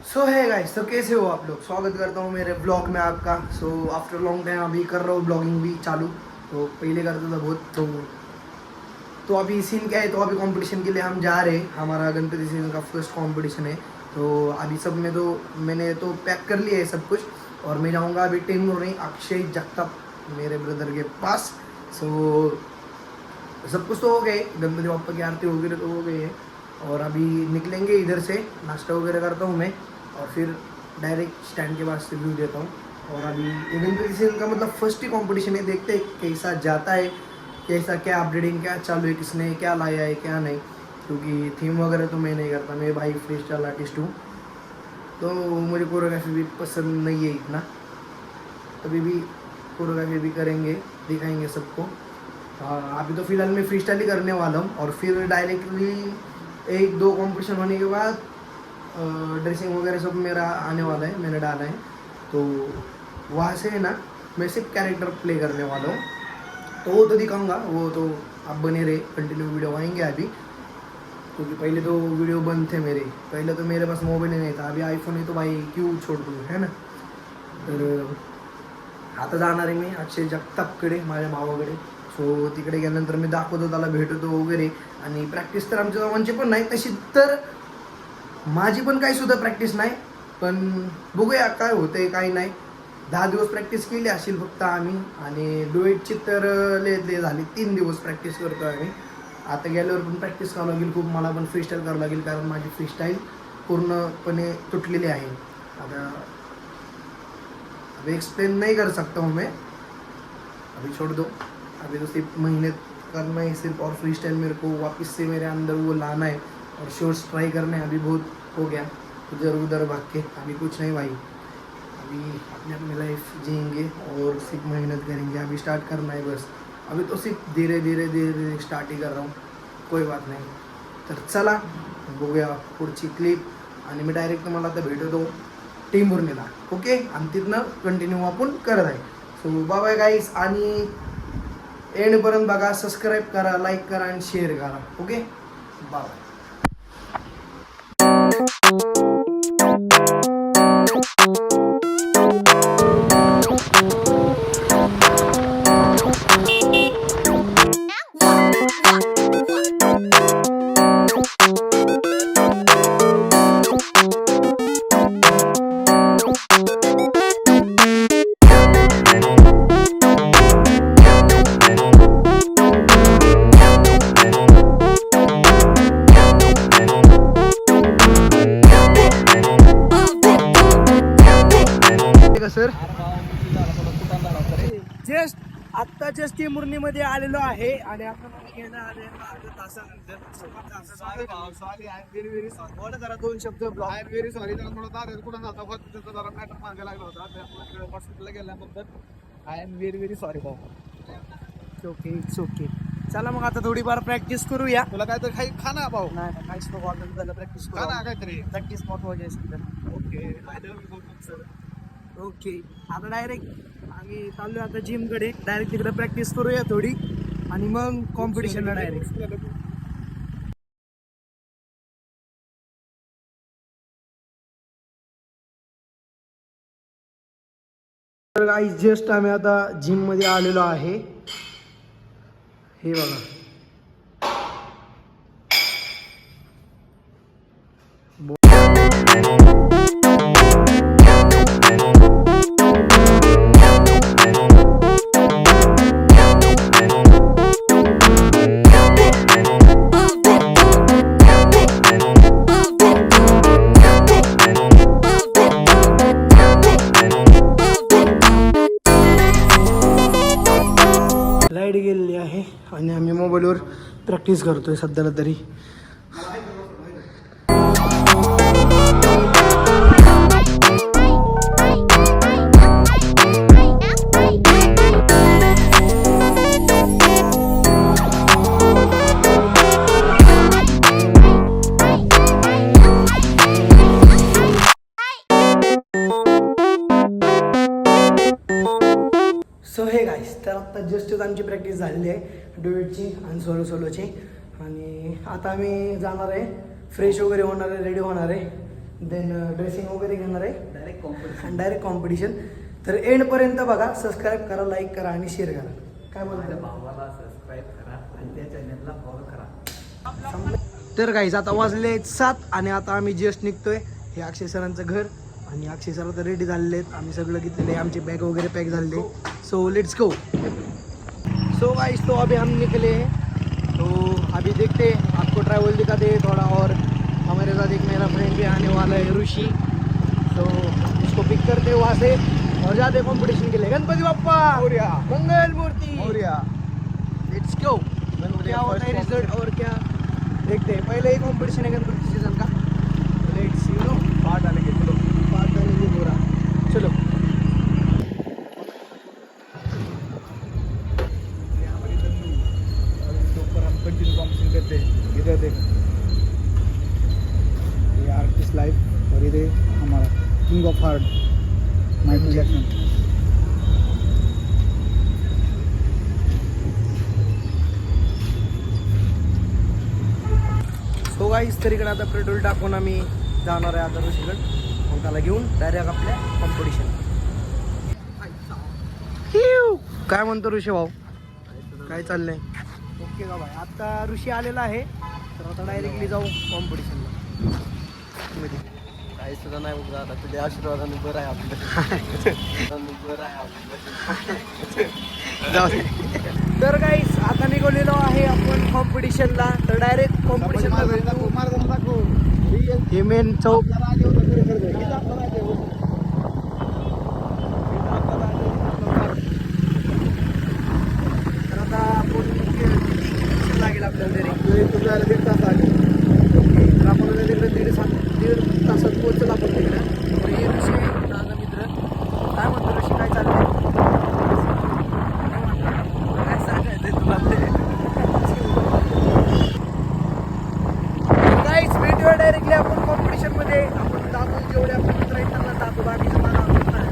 So है guys, तो कैसे हो आप लोग। स्वागत करता हूँ मेरे ब्लॉग में आपका। सो आफ्टर लॉन्ग टाइम अभी कर रहा हूँ ब्लॉगिंग भी चालू। तो पहले करता था बहुत। तो अभी सीन क्या है, तो अभी कंपटीशन के लिए हम जा रहे हैं। हमारा गणपति सीजन का फर्स्ट कंपटीशन है। तो अभी सब में तो मैंने तो पैक कर लिया है सब कुछ। और मैं जाऊँगा अभी टेमूर नहीं, अक्षय जगताप मेरे ब्रदर के पास। सो सब कुछ तो हो गए, गणपति बाप्पा की आरती वगैरह तो हो गई है। और अभी निकलेंगे इधर से, नाश्ता वगैरह करता हूँ मैं। और फिर डायरेक्ट स्टैंड के पास से व्यू देता हूँ। और अभी ये गणपति सीजन का मतलब फर्स्ट ही कंपटीशन है, देखते हैं कैसा जाता है, कैसा क्या अपडेटिंग क्या चालू है, किसने क्या लाया है क्या नहीं। क्योंकि थीम वगैरह तो मैं नहीं करता, मैं भाई फ्री स्टाइल आर्टिस्ट हूँ। तो मुझे कोरियोग्राफी भी पसंद नहीं है इतना। अभी भी कोरियोग्राफी भी करेंगे, दिखाएंगे सबको। अभी तो फिलहाल मैं फ्री स्टाइल ही करने वाला हूँ। और फिर डायरेक्टली एक दो कंपटीशन होने के बाद ड्रेसिंग वगैरह सब मेरा आने वाला है, मैंने डाला है। तो वहाँ से है ना, मैं सिर्फ कैरेक्टर प्ले करने वाला हूँ। तो वो तो दिखाऊंगा, वो तो आप बने रहे, कंटिन्यू वीडियो आएंगे अभी। क्योंकि पहले तो वीडियो बंद थे मेरे, पहले तो मेरे पास मोबाईल नाही था। अभी आयफोन आहे तो भाई क्यों छोड़ दूँ, है ना। तर आता जाणार आहे मी अक्षय जगतापकडे, माझ्या भावाकडे. सो तिकडे गेल्यानंतर मी दाखवतो, त्याला भेटतो वगैरे. आणि प्रॅक्टिस तर आमच्या दोघांची पण नाही तशी, तर माझी पण काही सुद्धा प्रॅक्टिस नाही. पण बघूया काय होतंय काय नाही. 10 दिवस प्रॅक्टिस केली असेल फक्त आम्ही. आणि डुएटची तर लय झाली, 3 दिवस प्रॅक्टिस करतो आम्ही. आता गेल्यावर पण प्रॅक्टिस करावं लागेल खूप, मला पण फ्रीस्टाईल करावं लागेल, कारण माझी फ्रीस्टाईल पूर्णपणे तुटलेली आहे. आता अभी एक्सप्लेन नहीं कर सकता हूँ मैं, अभी छोड़ दो। अभी तो सिर्फ मेहनत करना है सिर्फ, और फ्री स्टाइल मेरे को वापस से मेरे अंदर वो लाना है, और शोर्ट्स ट्राई करने हैं। अभी बहुत हो गया इधर उधर भाग के, अभी कुछ नहीं भाई। अभी अपने अपनी लाइफ जिएंगे और सिर्फ मेहनत करेंगे। अभी स्टार्ट करना है बस, अभी तो सिर्फ धीरे धीरे धीरे स्टार्ट ही कर रहा हूँ, कोई बात नहीं। तर चला बघूया पुढची क्लिप. आणि मी डायरेक्ट तुम्हाला आता भेटतो टेंभुर्णीला, ओके. आणि तिथनं कंटिन्यू आपण करत आहे. सो बाय बाय गाईस, आणि एंडपर्यंत बघा, सबस्क्राईब करा, लाईक करा आणि शेअर करा, ओके. बाय. सर जस्ट आत्ताच्याच टेंभुर्णीमध्ये आलेलो आहे. आणि आपण गेलं आले अर्ध्या तासानंतर. जरा 2 शब्द blog. I am very sorry, जरा थोडं दार कुठं जाता हॉस्पिटलचा जरा मॅटर मागे लागला होता, त्यामुळे हॉस्पिटलला गेल्यानंतर I am very very sorry भाऊ. Okay, it's okay. चला मग आता थोडीफार प्रॅक्टिस करूया. तुला काय तर काही खाना भाऊ. नाही काहीच नको, ऑलरेडी झालं प्रॅक्टिस करू ना, काहीतरी प्रॅक्टिस महत्वाची आहे. Okay okay. आता डायरेक्ट आम्ही चाललो आता जिमकडे, डायरेक्ट तिकडे प्रॅक्टिस करूया थोडी, आणि मग कॉम्पिटिशनला डायरेक्ट. तर गाईज जस्ट आम्ही आता जिममध्ये आलेलो आहे. हे बघा, लाईट गेलेली आहे आणि आम्ही मोबाईलवर प्रॅक्टिस करतोय सध्याला तरी. सो हे गाईस, तर आत्ता जस्टच आमची प्रॅक्टिस झालेली आहे डुएटची आणि सोलोची. आणि आता आम्ही जाणार आहे, फ्रेश वगैरे होणार आहे, रेडी होणार आहे. देन ड्रेसिंग वगैरे घेणार आहे डायरेक्ट कॉम्पिटिशन. तर एंडपर्यंत बघा, सबस्क्राईब करा, लाईक करा आणि शेअर करा. काय माझ्या बोलतो भावाला सबस्क्राईब करा आणि त्या चॅनलला फॉलो करा. तर गाईज आता वाजले 7 आणि आता आम्ही जस्ट निघतोय. हे अक्षय सरांचं घर आणि अक्षय सर आता रेडी झालेले आहेत. आम्ही सगळं घेतलेलं आहे, आमचे बॅग वगैरे पॅक झालेले. So let's go. So guys तो अभी हम निकले हैं, तो अभी देखते हैं, आपको ट्रैवल दिखाते हैं थोड़ा. और हमारे साथ एक मेरा फ्रेंड भी आने वाला है, ऋषि. तो उसको पिक करते हैं वहाँ से और जाते कंपटीशन के लिए. गणपति बाप्पा मोरया, मंगल मूर्ति मोरया. Let's go. क्या होता है रिजल्ट और क्या देखते हैं. पहले ही कंपटीशन है गणपति सीजन का. लेट्स पार्ट डालेंगे. पूरा चलो. कंटिन्यू कॉम्पिटिशन करते हैं. इधर देख, ये आर्टिस्ट लाइफ और इधर हमारा king of heart Michael Jackson. So guys तर इकडे आता पेट्रोल टाकून आम्ही जाणार आहे आता ऋषीकडे. मग त्याला घेऊन डायरेक्ट आपल्या कॉम्पिटिशन. काय म्हणतो ऋषी भाऊ, काय चाललंय. ओके का भाई. आता ऋषी आलेला आहे तर आता डायरेक्टली जाऊ कॉम्पिटिशनला. काही सुद्धा नाही बघा, आता तुझ्या आशीर्वादाने बरं आहे आपलं. बरं आहे आपलं. जाऊ दे. तर गाईस आता निघालेलो आहे आपण कॉम्पिटिशनला. तर डायरेक्ट कॉम्पिटिशनला हे मेन चौक. तर आता आपण लागेल आपल्याला तरी 1.5 तास लागेल. तर आपण तिकडे 1.5 तासात पोहोचलो आपण तिकडे. तर हे ऋषी माझा मित्र. काय म्हणतो ऋषी, काय चाललंय. काय सांगायचं तुला ते. गाईस भेटूया डायरेक्टली आपण कॉम्पिटिशन मध्ये. आपण जातो जेवढे आपण मित्र आहेत त्यांना जातो, बाकीचं मला आवडत नाही.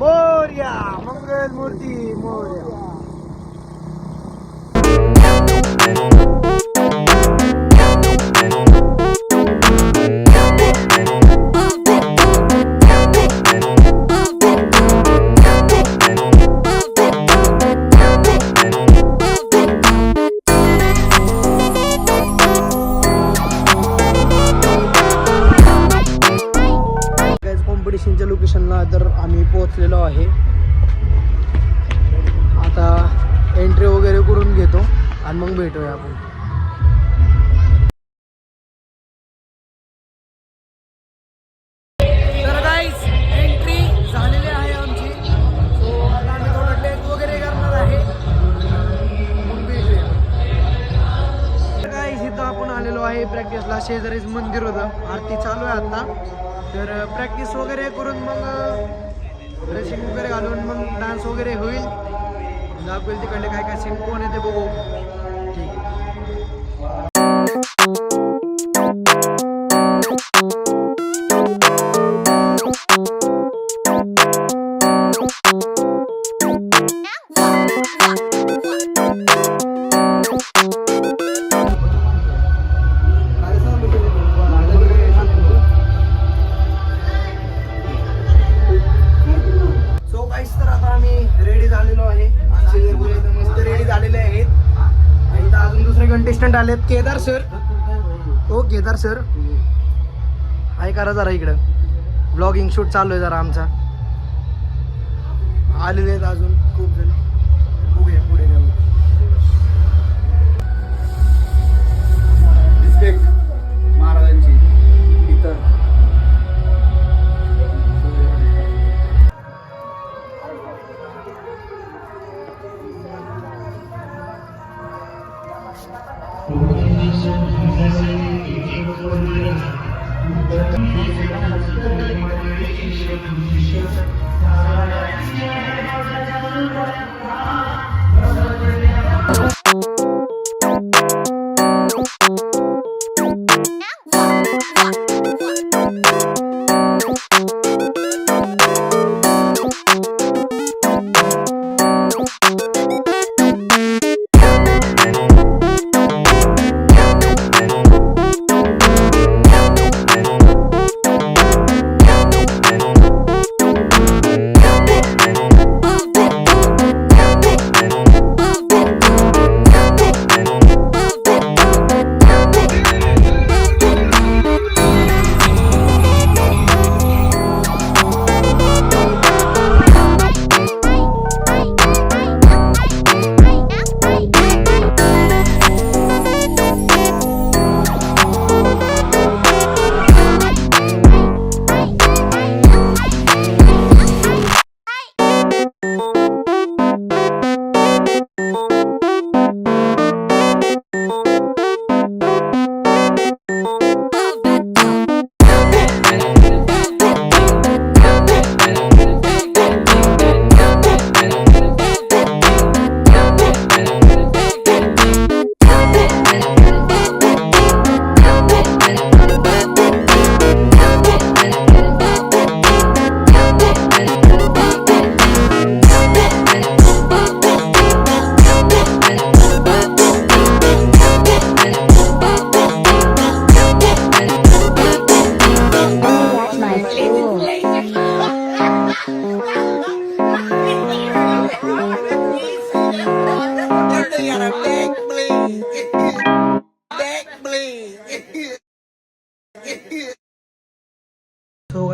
मोरया, मंगल मूर्ती मोरया. कॉम्पिटिशनच्या लोकेशनला तर आम्ही पोहोचलेलो आहे. आता एंट्री वगैरे करून घेतो आणि मग भेटूया आपण. तर गाईस एंट्री झालेली आहे आमची. सो आता आम्ही थोडं टेस्ट वगैरे करणार आहे, मग भेटूया. तर गाईस इथं आपण आलेलो आहे प्रॅक्टिसला. शेजारीच मंदिर होतं, आरती चालू आहे आता. तर प्रॅक्टिस वगैरे करून मग ड्रेसिंग वगैरे घालून मग डान्स वगैरे होईल. दाखवेल तिकडले काय काय सीन कोण आहे ते बघू. ठीक आहे. तर आता आम्ही रेडी झालेलो आहे. मस्त रेडी झालेले आहेत. आणि अजून दुसरे कंटेस्टंट आलेत. केदार सर. हो केदार सर, आहे करा जरा इकडं. ब्लॉगिंग शूट चालू आहे जरा आमचा. आलेले आहेत अजून खूप जण. बघूया पुढे जाऊ. रिस्पेक्ट महाराजांची इतर.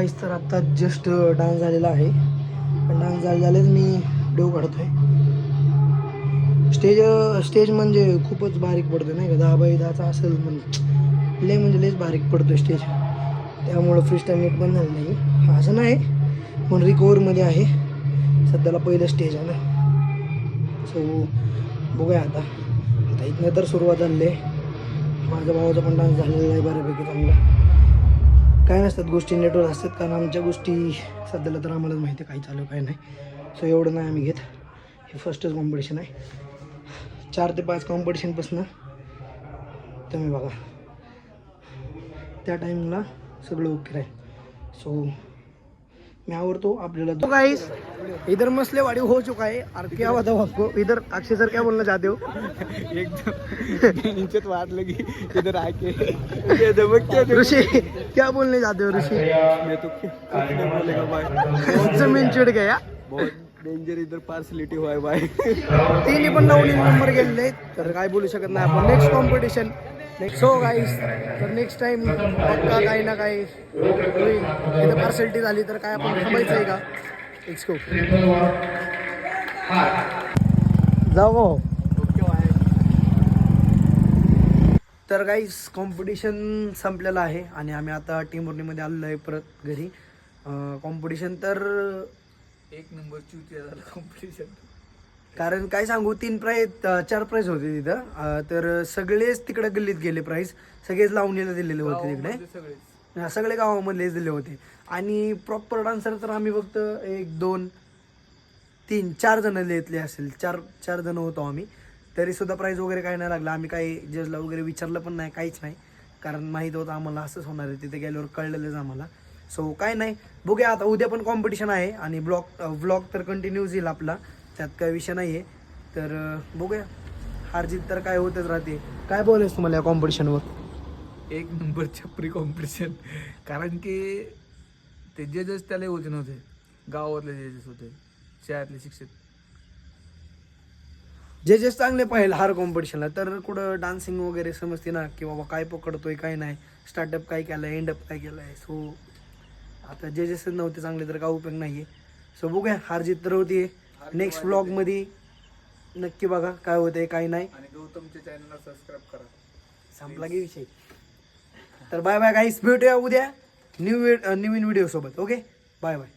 गाईस तर आत्ता जस्ट डान्स झालेला आहे. पण डान्स झालेच मी व्हिडिओ काढतोय. स्टेज म्हणजे खूपच बारीक पडतो नाही का, 10x10चा असेल म्हणजे लयच बारीक पडतो स्टेज. त्यामुळं फ्रीस्टाईल नीट पण झालं नाही. असं नाही पण रिकवरमध्ये आहे सध्याला. पहिलं स्टेज आहे ना. सो बघूया आता इथनं तर सुरुवात झाली आहे. माझ्या भावाचा पण डान्स झालेला आहे बऱ्यापैकी चांगला. काय नसतात गोष्टी नेटवर असतात, कारण आमच्या गोष्टी सध्याला तर आम्हालाच माहिती आहे काय चालू काय नाही. सो एवढं नाही आम्ही घेत. हे फर्स्टच कॉम्पिटिशन आहे. 4 ते 5 कॉम्पिटिशनपासून तुम्ही बघा त्या टाइमला सगळं ओके राहील. सो मैं आवरतो आपल्याला. तो गाइस इधर मसलेवाड़ी हो चुका है. और क्या बताऊँ आपको, इधर अक्षय सर क्या बोलना चाहते हो? एकदम नीचे तो हाथ लगी इधर आके ये दबक क्या ऋषि क्या बोलने चाहते हो ऋषि? मैं तो कुछ नहीं बोलेगा भाई. बहुत जमीन चिड गया. बहुत डेंजर इधर पार्सलिटी हुआ है भाई. तिन्ही पण 9 नंबर गेलेले तर काय बोलू शकत नाही आपण. Next competition. सो गाईस तर नेक्स्ट टाइम पक्का काही ना काही होईल. इथं पार्सलिटी झाली तर काय आपण थांबायचं आहे का? Let's go. जाऊ गो. तर गाईस कॉम्पिटिशन संपलेलं आहे आणि आम्ही आता टीम वर्णीमध्ये आलेलो आहे परत घरी. कॉम्पिटिशन तर 1 नंबर चुतिया झालं कॉम्पिटिशन. कारण काय सांगू 4 प्राईज होते तिथं. तर सगळेच तिकडे गल्लीत गेले प्राईज. सगळेच लावणीला दिलेले होते तिकडे. सगळे गावामधलेच दिले होते. आणि प्रॉपर डान्सर तर आम्ही फक्त 1 2 3 4 जण घेतले असेल. चार जण होतो आम्ही. तरी सुद्धा प्राईज वगैरे काय नाही लागला. आम्ही काही जजला वगैरे विचारलं पण नाही, काहीच नाही. कारण माहीत होतं आम्हाला असंच होणार आहे. तिथे गेल्यावर कळलेलंच आम्हाला. सो काय नाही, बघूया आता. उद्या पण कॉम्पिटिशन आहे आणि व्लॉग तर कंटिन्यूज येईल आपला, त्यात काय विषय नाही आहे. तर बघूया, हारजीत तर काय होतच राहते. काय बोलायचं तुम्हाला या कॉम्पिटिशनवर? 1 नंबर छपरी कॉम्पिटिशन. कारण की ते जजेस त्याला होते नव्हते, गावातले जजेस होते, शाळेतले शिक्षक. जजेस चांगले पाहिजे हर कॉम्पिटिशनला. तर कुठं डान्सिंग वगैरे समजते ना, की बाबा काय पकडतोय काय नाही, स्टार्टअप काय केलं आहे, एंडअप काय केलं आहे. सो आता जजेस नव्हते चांगले तर काय उपयोग नाही आहे. सो बघूया, हारजीत तर होती. नेक्स्ट व्लॉगमध्ये नक्की बघा काय होतंय काय नाही. आणि गौतमच्या चॅनलला सबस्क्राईब करा. संपला की विषय. तर बाय बाय गाईस, भेटूया उद्या नवीन व्हिडिओ सोबत. Okay, bye bye.